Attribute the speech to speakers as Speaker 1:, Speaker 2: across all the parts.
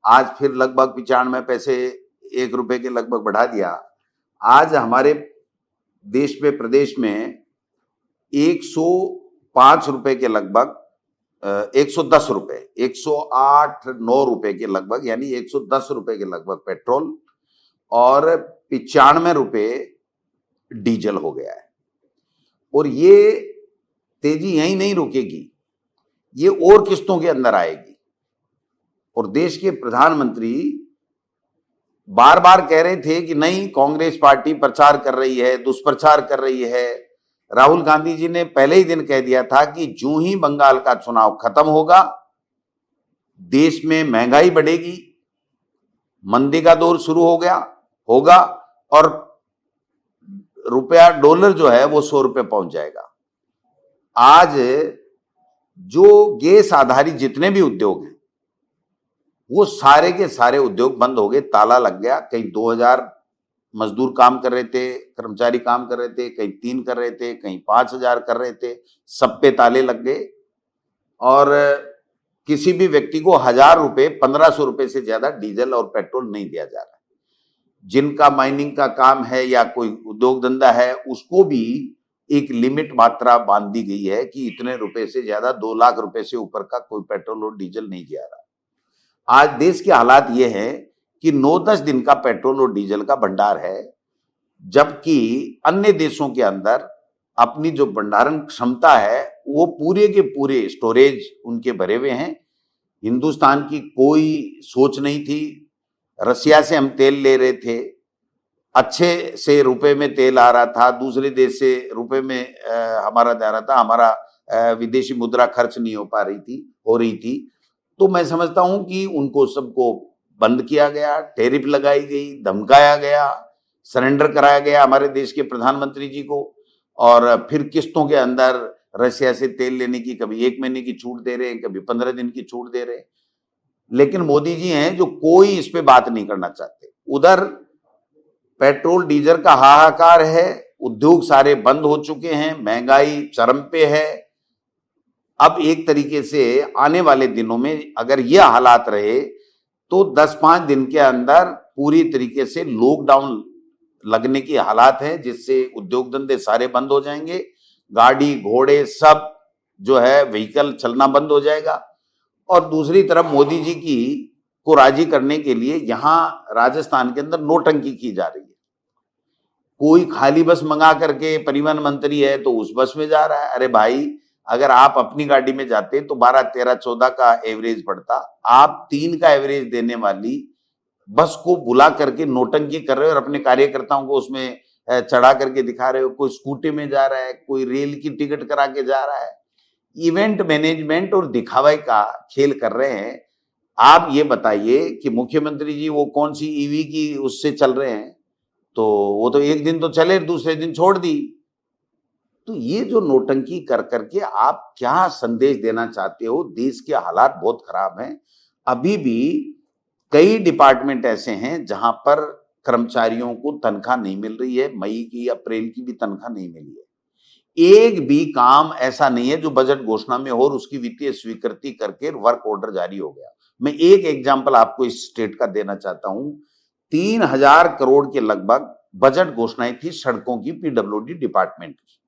Speaker 1: आज फिर लगभग 95 पैसे, 1 रुपए के लगभग बढ़ा दिया। आज हमारे देश में, प्रदेश में 105 रुपए के लगभग, 110 रुपए, 108-9 रुपए के लगभग, यानी 110 रुपए के लगभग पेट्रोल और 95 रुपए डीजल हो गया है। और ये तेजी यहीं नहीं रुकेगी, ये और किस्तों के अंदर आएगी। और देश के प्रधानमंत्री बार बार कह रहे थे कि नहीं, कांग्रेस पार्टी प्रचार कर रही है, दुष्प्रचार कर रही है। राहुल गांधी जी ने पहले ही दिन कह दिया था कि जो ही बंगाल का चुनाव खत्म होगा, देश में महंगाई बढ़ेगी, मंदी का दौर शुरू होगा और रुपया, डॉलर जो है वो 100 रुपए पहुंच जाएगा। आज जो गैस आधारित जितने भी उद्योग हैं, वो सारे के सारे उद्योग बंद हो गए, ताला लग गया। कहीं 2000 मजदूर काम कर रहे थे, कर्मचारी काम कर रहे थे, कहीं 3 कर रहे थे, कहीं 5000 कर रहे थे, सब पे ताले लग गए। और किसी भी व्यक्ति को 1000 रुपए, 1500 रुपए से ज्यादा डीजल और पेट्रोल नहीं दिया जा रहा है। जिनका माइनिंग का काम है या कोई उद्योग धंधा है, उसको भी एक लिमिट मात्रा बांध दी गई है कि इतने रुपए से ज्यादा, 2 लाख रुपए से ऊपर का कोई पेट्रोल और डीजल नहीं दिया रहा। आज देश के हालात ये है कि 9-10 दिन का पेट्रोल और डीजल का भंडार है, जबकि अन्य देशों के अंदर अपनी जो भंडारण क्षमता है वो पूरे के पूरे स्टोरेज उनके भरे हुए हैं। हिंदुस्तान की कोई सोच नहीं थी। रसिया से हम तेल ले रहे थे, अच्छे से रुपए में तेल आ रहा था, दूसरे देश से रुपए में हमारा जा रहा था, हमारा विदेशी मुद्रा खर्च नहीं हो रही थी। तो मैं समझता हूं कि उनको सबको बंद किया गया, टैरिफ लगाई गई, धमकाया गया, सरेंडर कराया गया हमारे देश के प्रधानमंत्री जी को। और फिर किस्तों के अंदर रशिया से तेल लेने की कभी 1 महीने की छूट दे रहे हैं, कभी 15 दिन की छूट दे रहे हैं। लेकिन मोदी जी हैं जो कोई इस पे बात नहीं करना चाहते। उधर पेट्रोल डीजल का हाहाकार है, उद्योग सारे बंद हो चुके हैं, महंगाई चरम पे है। अब एक तरीके से आने वाले दिनों में अगर ये हालात रहे तो 10-5 दिन के अंदर पूरी तरीके से लॉकडाउन लगने की हालात है, जिससे उद्योग धंधे सारे बंद हो जाएंगे, गाड़ी घोड़े सब जो है व्हीकल चलना बंद हो जाएगा। और दूसरी तरफ मोदी जी को राजी करने के लिए यहां राजस्थान के अंदर नोटंकी की जा रही है। कोई खाली बस मंगा करके, परिवहन मंत्री है तो उस बस में जा रहा है। अरे भाई, अगर आप अपनी गाड़ी में जाते तो 12, 13, 14 का एवरेज पड़ता। आप 3 का एवरेज देने वाली बस को बुला करके नोटंकी कर रहे हो और अपने कार्यकर्ताओं को उसमें चढ़ा करके दिखा रहे हो। कोई स्कूटी में जा रहा है, कोई रेल की टिकट करा के जा रहा है। इवेंट मैनेजमेंट और दिखावे का खेल कर रहे हैं। आप ये बताइए कि मुख्यमंत्री जी वो कौन सी ईवी की उससे चल रहे हैं, तो वो तो एक दिन तो चले, दूसरे दिन छोड़ दी। तो ये जो नोटंकी कर करके आप क्या संदेश देना चाहते हो? देश के हालात बहुत खराब हैं। अभी भी कई डिपार्टमेंट ऐसे हैं जहां पर कर्मचारियों को तनख्वाह नहीं मिल रही है। मई की, अप्रैल की भी तनख्वाह नहीं मिली है। एक भी काम ऐसा नहीं है जो बजट घोषणा में हो और उसकी वित्तीय स्वीकृति करके वर्क ऑर्डर जारी हो गया। मैं एक एग्जांपल आपको इस स्टेट का देना चाहता हूं। 3000 करोड़ के लगभग बजट घोषणाएं थी सड़कों की, पीडब्ल्यूडी डिपार्टमेंट की।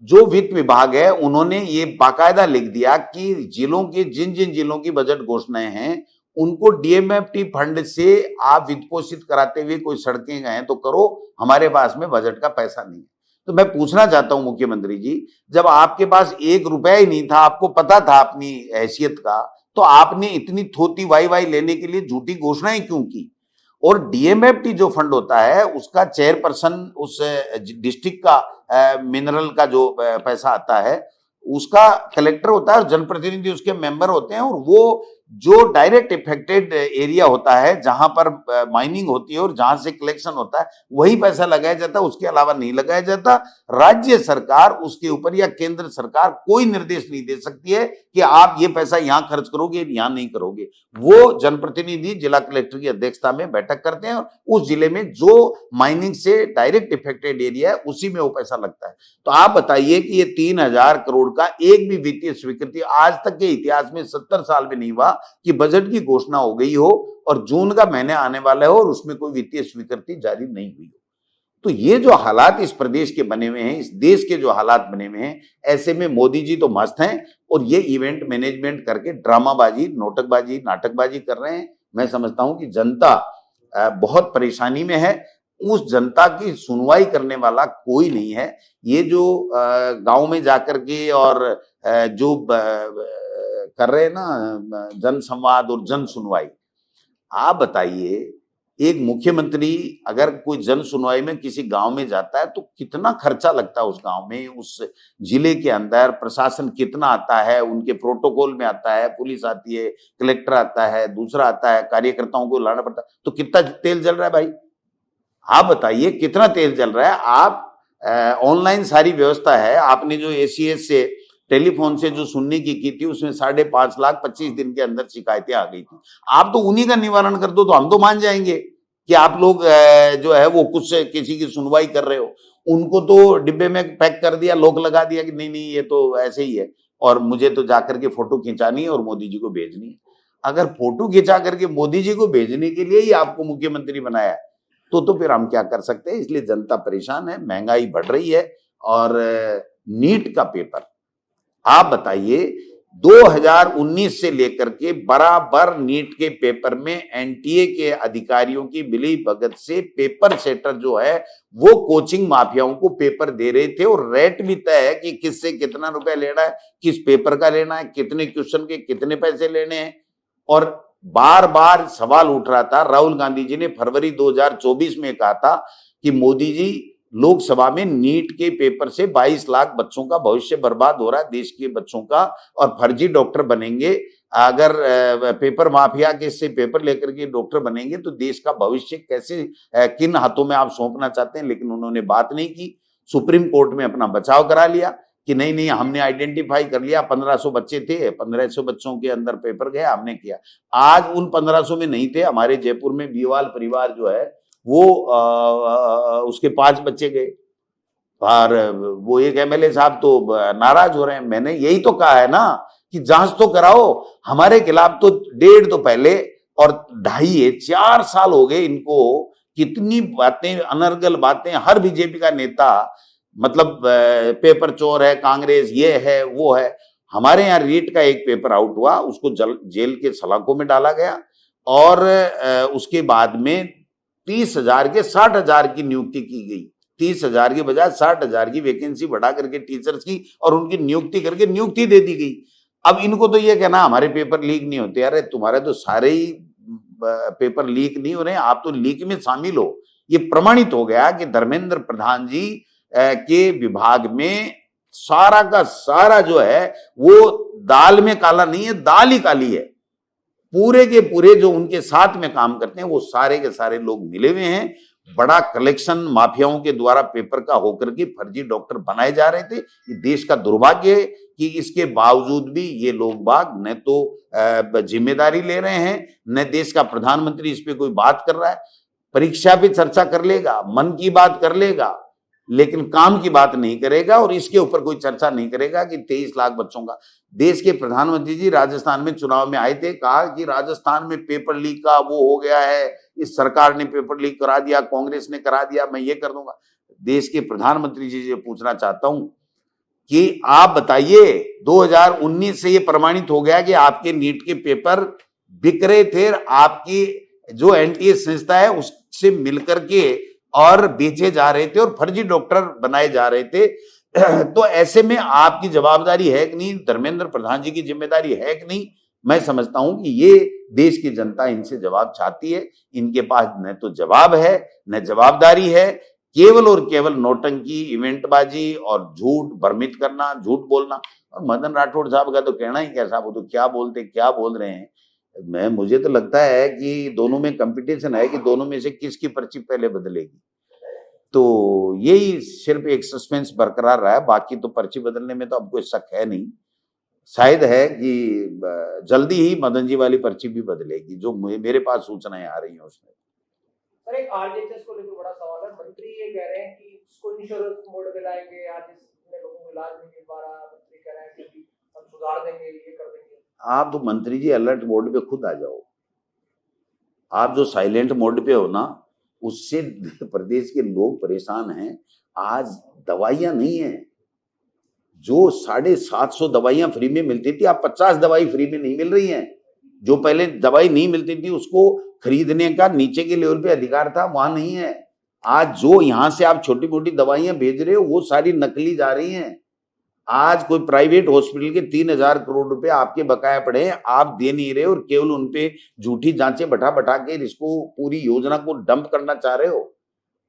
Speaker 1: जो वित्त विभाग है उन्होंने ये बाकायदा लिख दिया कि जिलों के जिन जिलों की बजट घोषणाएं हैं उनको डीएमएफटी फंड से आप वित्त पोषित कराते हुए कोई सड़कें गए तो करो, हमारे पास में बजट का पैसा नहीं है। तो मैं पूछना चाहता हूं मुख्यमंत्री जी, जब आपके पास 1 रुपया ही नहीं था, आपको पता था अपनी हैसियत का, तो आपने इतनी थोती वाई लेने के लिए झूठी घोषणाएं क्यों की? और डीएमएफटी जो फंड होता है उसका चेयरपर्सन, उस डिस्ट्रिक्ट का मिनरल का जो पैसा आता है उसका कलेक्टर होता है और जनप्रतिनिधि उसके मेंबर होते हैं। और वो जो डायरेक्ट इफेक्टेड एरिया होता है जहां पर माइनिंग होती है और जहां से कलेक्शन होता है वही पैसा लगाया जाता है, उसके अलावा नहीं लगाया जाता। राज्य सरकार उसके ऊपर या केंद्र सरकार कोई निर्देश नहीं दे सकती है कि आप ये पैसा यहां खर्च करोगे, यहां नहीं करोगे। वो जनप्रतिनिधि जिला कलेक्टर की अध्यक्षता में बैठक करते हैं और उस जिले में जो माइनिंग से डायरेक्ट इफेक्टेड एरिया है उसी में वो पैसा लगता है। तो आप बताइए कि ये 3000 करोड़ का एक भी वित्तीय स्वीकृति आज तक के इतिहास में 70 साल में नहीं हुआ कि बजट की घोषणा हो गई हो और जून का महीने आने वाला हो और उसमें कोई वित्तीय स्वीकृति जारी नहीं हुई हो। तो ये जो हालात इस प्रदेश के बने हुए हैं, इस देश के जो हालात बने हुए हैं, ऐसे में मोदी जी तो मस्त हैं और ये इवेंट मैनेजमेंट करके ड्रामाबाजी, नोटकबाजी, नाटकबाजी कर रहे हैं। मैं समझता हूं कि जनता बहुत परेशानी में है। उस जनता की सुनवाई करने वाला कोई नहीं है। ये जो गांव में जाकर के और जो कर रहे हैं ना जन संवाद और जन सुनवाई, आप बताइए, एक मुख्यमंत्री अगर कोई जन सुनवाई में किसी गांव में जाता है तो कितना खर्चा लगता है उस गांव में, उस जिले के अंदर प्रशासन कितना आता है, उनके प्रोटोकॉल में आता है, पुलिस आती है, कलेक्टर आता है, दूसरा आता है, कार्यकर्ताओं को लाना पड़ता है, तो कितना तेल जल रहा है भाई? आप बताइए कितना तेल जल रहा है। आप ऑनलाइन सारी व्यवस्था है, आपने जो एसीएस से टेलीफोन से जो सुनने की थी उसमें 5.5 लाख 25 दिन के अंदर शिकायतें आ गई थी। आप तो उन्हीं का निवारण कर दो तो हम तो मान जाएंगे कि आप लोग जो है वो कुछ किसी की सुनवाई कर रहे हो। उनको तो डिब्बे में पैक कर दिया, लॉक लगा दिया कि नहीं नहीं ये तो ऐसे ही है और मुझे तो जाकर के फोटो खिंचानी है और मोदी जी को भेजनी है। अगर फोटो खिंचा करके मोदी जी को भेजने के लिए ही आपको मुख्यमंत्री बनाया है तो फिर हम क्या कर सकते हैं। इसलिए जनता परेशान है, महंगाई बढ़ रही है और नीट का पेपर आप बताइए 2019 से लेकर के बराबर नीट के पेपर में एनटीए के अधिकारियों की मिली भगत से पेपर सेटर जो है वो कोचिंग माफियाओं को पेपर दे रहे थे और रेट भी तय है कि किससे कितना रुपया लेना है, किस पेपर का लेना है, कितने क्वेश्चन के कितने पैसे लेने हैं। और बार बार सवाल उठ रहा था, राहुल गांधी जी ने फरवरी 2024 में कहा था कि मोदी जी लोकसभा में नीट के पेपर से 22 लाख बच्चों का भविष्य बर्बाद हो रहा है, देश के बच्चों का, और फर्जी डॉक्टर बनेंगे। अगर पेपर माफिया के से पेपर लेकर के डॉक्टर बनेंगे तो देश का भविष्य कैसे किन हाथों में आप सौंपना चाहते हैं। लेकिन उन्होंने बात नहीं की, सुप्रीम कोर्ट में अपना बचाव करा लिया कि नहीं नहीं हमने आइडेंटिफाई कर लिया, 1500 बच्चे थे, 1500 बच्चों के अंदर पेपर गया, हमने किया। आज उन 1500 में नहीं थे, हमारे जयपुर में बीवाल परिवार जो है वो उसके 5 बच्चे गए और वो एक एमएलए साहब तो नाराज हो रहे हैं। मैंने यही तो कहा है ना कि जांच तो कराओ। हमारे खिलाफ तो 1.5 तो पहले और 2.5 4 साल हो गए इनको, कितनी बातें अनर्गल बातें, हर बीजेपी का नेता मतलब पेपर चोर है, कांग्रेस ये है वो है। हमारे यहाँ रीट का एक पेपर आउट हुआ, उसको जेल के सलाखों में डाला गया और उसके बाद में 30,000 के 60,000 की नियुक्ति की गई। 30,000 की बजाय 60,000 की वैकेंसी बढ़ा करके टीचर्स की और उनकी नियुक्ति करके नियुक्ति दे दी गई। अब इनको तो ये कहना हमारे पेपर लीक नहीं होते, अरे तुम्हारे तो सारे ही पेपर लीक नहीं हो रहे हैं, आप तो लीक में शामिल हो। ये प्रमाणित हो गया कि धर्मेंद्र प्रधान जी के विभाग में सारा का सारा जो है वो दाल में काला नहीं है, दाल ही काली है। पूरे के पूरे जो उनके साथ में काम करते हैं वो सारे के सारे लोग मिले हुए हैं। बड़ा कलेक्शन माफियाओं के द्वारा पेपर का होकर के फर्जी डॉक्टर बनाए जा रहे थे। ये देश का दुर्भाग्य है कि इसके बावजूद भी ये लोग बाग न तो जिम्मेदारी ले रहे हैं, न देश का प्रधानमंत्री इस पे कोई बात कर रहा है। परीक्षा पे चर्चा कर लेगा, मन की बात कर लेगा, लेकिन काम की बात नहीं करेगा और इसके ऊपर कोई चर्चा नहीं करेगा कि 23 लाख बच्चों का। देश के प्रधानमंत्री जी राजस्थान में चुनाव में आए थे, कहा कि राजस्थान में पेपर लीक का वो हो गया है, इस सरकार ने पेपर लीक करा दिया, कांग्रेस ने करा दिया, मैं ये कर दूंगा। देश के प्रधानमंत्री जी से पूछना चाहता हूं कि आप बताइए 2019 से ये प्रमाणित हो गया कि आपके नीट के पेपर बिक रहे थे, आपकी जो एनटीए संस्था है उससे मिलकर के और बेचे जा रहे थे और फर्जी डॉक्टर बनाए जा रहे थे। तो ऐसे में आपकी जवाबदारी है कि नहीं, धर्मेंद्र प्रधान जी की जिम्मेदारी है कि नहीं? मैं समझता हूं कि ये देश की जनता इनसे जवाब चाहती है। इनके पास न तो जवाब है न जवाबदारी है, केवल और केवल नौटंकी, इवेंटबाजी और झूठ भ्रमित करना, झूठ बोलना। और मदन राठौड़ साहब का तो कहना ही कैसा, वो तो क्या बोलते क्या बोल रहे हैं। मुझे तो लगता है कि दोनों में कंपटीशन है कि दोनों में से किसकी पर्ची पहले बदलेगी। तो यही सिर्फ एक सस्पेंस बरकरार रहा है, बाकी तो पर्ची बदलने में तो अब कोई शक है नहीं। शायद है कि जल्दी ही मदन जी वाली पर्ची भी बदलेगी, जो मेरे पास सूचनाएं आ रही हैं उसमें।
Speaker 2: सर एक आरडीएचएस को लेकर बड़ा सवाल है, मंत्री ये कह रहे हैं कि इसको इंश्योरेंस मोड में लाएंगे, आज इसमें लोगों को इलाज नहीं मिल पा रहा, मंत्री कह रहे हैं कि हम सुधार देंगे, ये कर देंगे।
Speaker 1: आप तो मंत्री जी अलर्ट मोड पे खुद आ जाओ। आप जो साइलेंट मोड पे हो ना, उससे प्रदेश के लोग परेशान हैं। आज दवाइयां नहीं है, जो 750 दवाइयां फ्री में मिलती थी, आप 50 दवाई फ्री में नहीं मिल रही हैं। जो पहले दवाई नहीं मिलती थी उसको खरीदने का नीचे के लेवल पे अधिकार था, वहां नहीं है। आज जो यहां से आप छोटी मोटी दवाइयां भेज रहे हो वो सारी नकली जा रही हैं। आज कोई प्राइवेट हॉस्पिटल के 3,000 करोड़ रुपए आपके बकाया पड़े हैं, आप दे नहीं रहे और केवल उनपे झूठी जांचें बैठा बैठा के इसको पूरी योजना को डंप करना चाह रहे हो।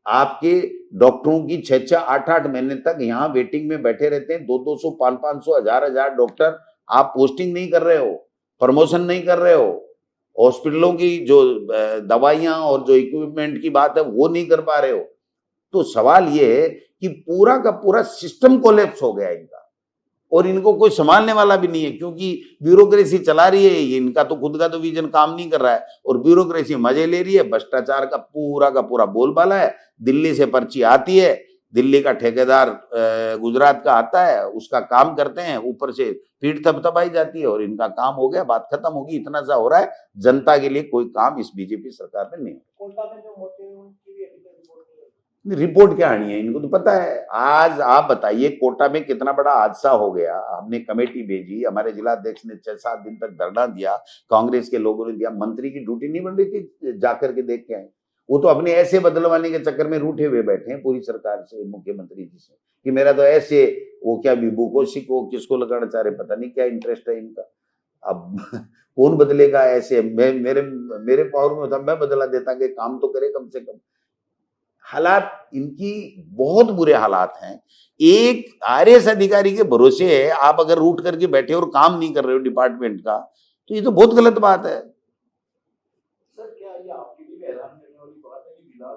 Speaker 1: आपके डॉक्टरों की 6-6, 8-8 महीने तक यहाँ वेटिंग में बैठे रहते हैं, 200-200, 500-500, 1,000-1,000 डॉक्टर। आप पोस्टिंग नहीं कर रहे हो, प्रमोशन नहीं कर रहे हो, हॉस्पिटलों की जो दवाइयां और जो इक्विपमेंट की बात है वो नहीं कर पा रहे हो। तो सवाल ये है कि पूरा का पूरा सिस्टम कोलैप्स हो गया इनका, और इनको कोई संभालने वाला भी नहीं है, क्योंकि ब्यूरोक्रेसी चला रही है। ये इनका तो खुद का तो विजन काम नहीं कर रहा है और ब्यूरोक्रेसी मजे ले रही है। भ्रष्टाचार का पूरा बोलबाला है। दिल्ली से पर्ची आती है, दिल्ली का ठेकेदार गुजरात का आता है, उसका काम करते हैं, ऊपर से पीठ थपथपाई जाती है और इनका काम हो गया, बात खत्म होगी। इतना सा हो रहा है, जनता के लिए कोई काम इस बीजेपी सरकार में नहीं।
Speaker 2: कोटा में जो मोती हैं उनकी भी अभी तक रिपोर्ट नहीं है।
Speaker 1: रिपोर्ट क्या आनी है, इनको तो पता है। आज आप बताइए कोटा में कितना बड़ा हादसा हो गया, हमने कमेटी भेजी, हमारे जिलाध्यक्ष ने 6-7 दिन तक धरना दिया, कांग्रेस के लोगों ने दिया, मंत्री की ड्यूटी नहीं बन रही थी जाकर के देख के आए। वो तो अपने ऐसे बदलवाने के चक्कर में रूठे हुए बैठे हैं पूरी सरकार से, मुख्यमंत्री जी से, कि मेरा तो ऐसे, वो क्या विभू कौशिक को किसको लगाना चाह रहे, पता नहीं क्या इंटरेस्ट है इनका। अब कौन बदलेगा ऐसे, मेरे पावर में होता मैं बदला देता कि काम तो करे कम से कम। हालात इनकी बहुत बुरे हालात हैं। एक आरएएस अधिकारी के भरोसे है आप अगर रूट करके बैठे और काम नहीं कर रहे हो डिपार्टमेंट का, तो ये तो बहुत गलत बात है।
Speaker 3: सर क्या ये आपके लिए हैरान करने वाली बात है कि विवाद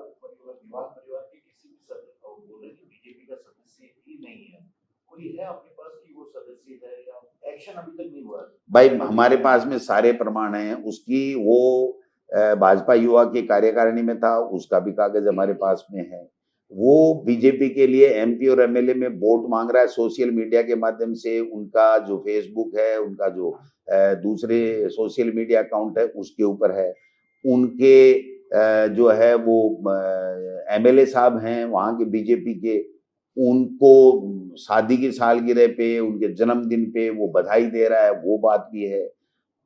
Speaker 3: परिवार के किसी भी सदस्य बोल रहे कि बीजेपी का सदस्य ही नहीं है, कोई है आपके पास कि वो सदस्य है, या एक्शन अभी तक नहीं हुआ?
Speaker 1: भाई हमारे पास में सारे प्रमाण हैं उसकी। वो भाजपा युवा की कार्यकारिणी में था, उसका भी कागज हमारे पास में है। वो बीजेपी के लिए एमपी और एमएलए में वोट मांग रहा है सोशल मीडिया के माध्यम से। उनका जो फेसबुक है, उनका जो दूसरे सोशल मीडिया अकाउंट है उसके ऊपर है। उनके जो है वो एमएलए साहब हैं वहां के बीजेपी के, उनको शादी की सालगिरह पे, उनके जन्मदिन पे वो बधाई दे रहा है, वो बात भी है।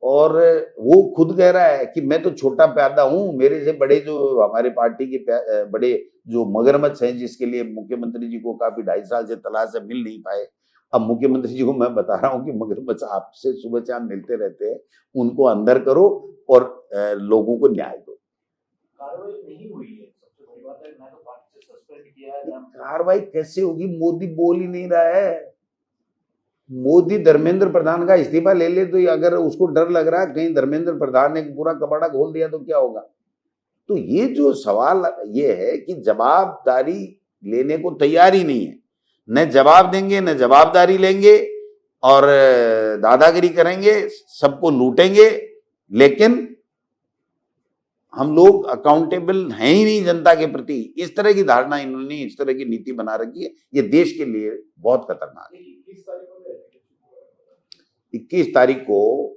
Speaker 1: और वो खुद कह रहा है कि मैं तो छोटा पैदा हूं, मेरे से बड़े जो हमारे पार्टी के बड़े जो मगरमच्छ हैं, जिसके लिए मुख्यमंत्री जी को काफी 2.5 साल से तलाश है, मिल नहीं पाए। अब मुख्यमंत्री जी को मैं बता रहा हूं कि मगरमच्छ आपसे सुबह शाम मिलते रहते हैं, उनको अंदर करो और लोगों को न्याय दो।
Speaker 3: कार्रवाई नहीं हुई है, सबसे बड़ी बात है। मैं तो पार्टी से सस्पेंड किया है।
Speaker 1: कार्रवाई कैसे होगी, मोदी बोल ही नहीं रहा है। मोदी धर्मेंद्र प्रधान का इस्तीफा ले ले, तो अगर उसको डर लग रहा है कहीं धर्मेंद्र प्रधान ने पूरा कबाड़ा खोल दिया तो क्या होगा। तो ये जो सवाल ये है कि जवाबदारी लेने को तैयार ही नहीं है। न जवाब देंगे न जवाबदारी लेंगे, और दादागिरी करेंगे, सबको लूटेंगे। लेकिन हम लोग अकाउंटेबल हैं ही नहीं जनता के प्रति। इस तरह की धारणा इन्होंने, इस तरह की नीति बना रखी है, ये देश के लिए बहुत खतरनाक है। 21 तारीख को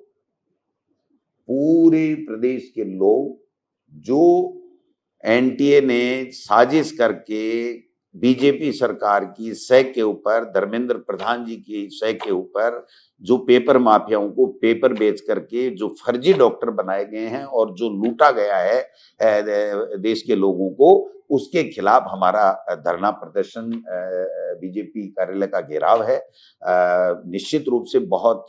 Speaker 1: पूरे प्रदेश के लोग, जो एनटीए ने साजिश करके बीजेपी सरकार की सह के ऊपर, धर्मेंद्र प्रधान जी की सह के ऊपर, जो पेपर माफियाओं को पेपर बेच करके जो फर्जी डॉक्टर बनाए गए हैं और जो लूटा गया है देश के लोगों को, उसके खिलाफ हमारा धरना प्रदर्शन, बीजेपी कार्यालय का घेराव है। निश्चित रूप से बहुत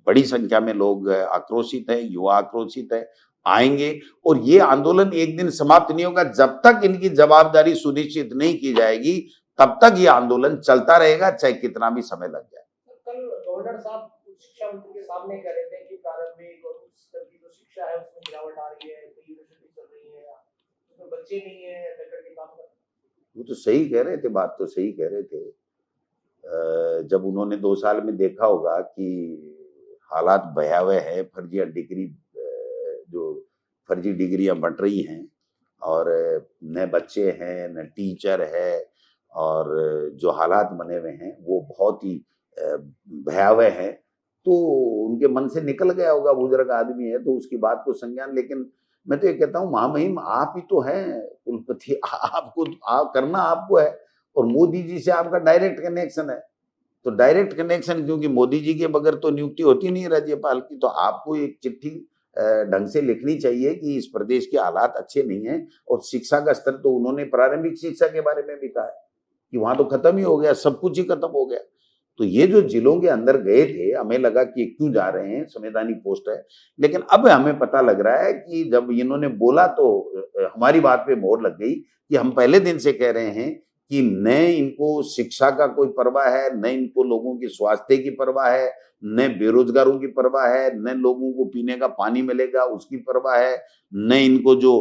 Speaker 1: बड़ी संख्या में लोग आक्रोशित हैं, युवा आक्रोशित है, आएंगे। और ये आंदोलन एक दिन समाप्त नहीं होगा जब तक इनकी जवाबदारी सुनिश्चित नहीं की जाएगी, तब तक ये आंदोलन चलता रहेगा, चाहे कितना भी समय लग जाए।
Speaker 2: कल गवर्नर साहब शिक्षा मंत्री के सामने कह रहे थे कि प्रारंभिक और उच्च स्तर की जो शिक्षा है उसमें गिरावट आ रही है, यूनिवर्सिटी चल रही है, उसमें बच्चे नहीं है, फैकल्टी काम कर।
Speaker 1: वो तो सही कह रहे थे, बात तो सही कह रहे थे। जब उन्होंने 2 साल में देखा होगा कि हालात भयावह है, फर्जी डिग्री, जो फर्जी डिग्रियां बंट रही हैं, और न बच्चे हैं न टीचर है, और जो हालात बने हुए हैं वो बहुत ही भयावह है। तो उनके मन से निकल गया होगा, बुजुर्ग आदमी है तो उसकी बात को संज्ञान। लेकिन मैं तो ये कहता हूँ महामहिम आप ही तो हैं कुलपति, आपको आप करना आपको है, और मोदी जी से आपका डायरेक्ट कनेक्शन है। तो डायरेक्ट कनेक्शन, क्योंकि मोदी जी के बगैर तो नियुक्ति होती नहीं राज्यपाल की, तो आपको एक चिट्ठी ढंग से लिखनी चाहिए कि इस प्रदेश के हालात अच्छे नहीं है। और शिक्षा का स्तर तो उन्होंने प्रारंभिक शिक्षा के बारे में भी कहा है कि वहां तो खत्म ही हो गया, सब कुछ ही खत्म हो गया। तो ये जो जिलों के अंदर गए थे, हमें लगा कि क्यों जा रहे हैं, संवैधानिक पोस्ट है, लेकिन अब हमें पता लग रहा है कि जब इन्होंने बोला तो हमारी बात पे मोहर लग गई कि हम पहले दिन से कह रहे हैं कि न इनको शिक्षा का कोई परवाह है, न इनको लोगों की स्वास्थ्य की परवाह है, न बेरोजगारों की परवाह है, न लोगों को पीने का पानी मिलेगा उसकी परवाह है, न इनको जो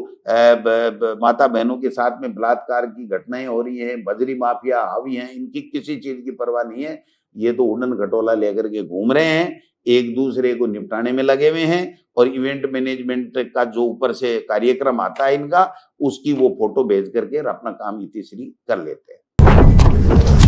Speaker 1: माता बहनों के साथ में बलात्कार की घटनाएं हो रही हैं, बजरी माफिया हावी हैं, इनकी किसी चीज की परवाह नहीं है। ये तो उड़न खटोला लेकर के घूम रहे हैं, एक दूसरे को निपटाने में लगे हुए हैं, और इवेंट मैनेजमेंट का जो ऊपर से कार्यक्रम आता है इनका, उसकी वो फोटो भेज करके अपना काम इतिश्री कर लेते हैं।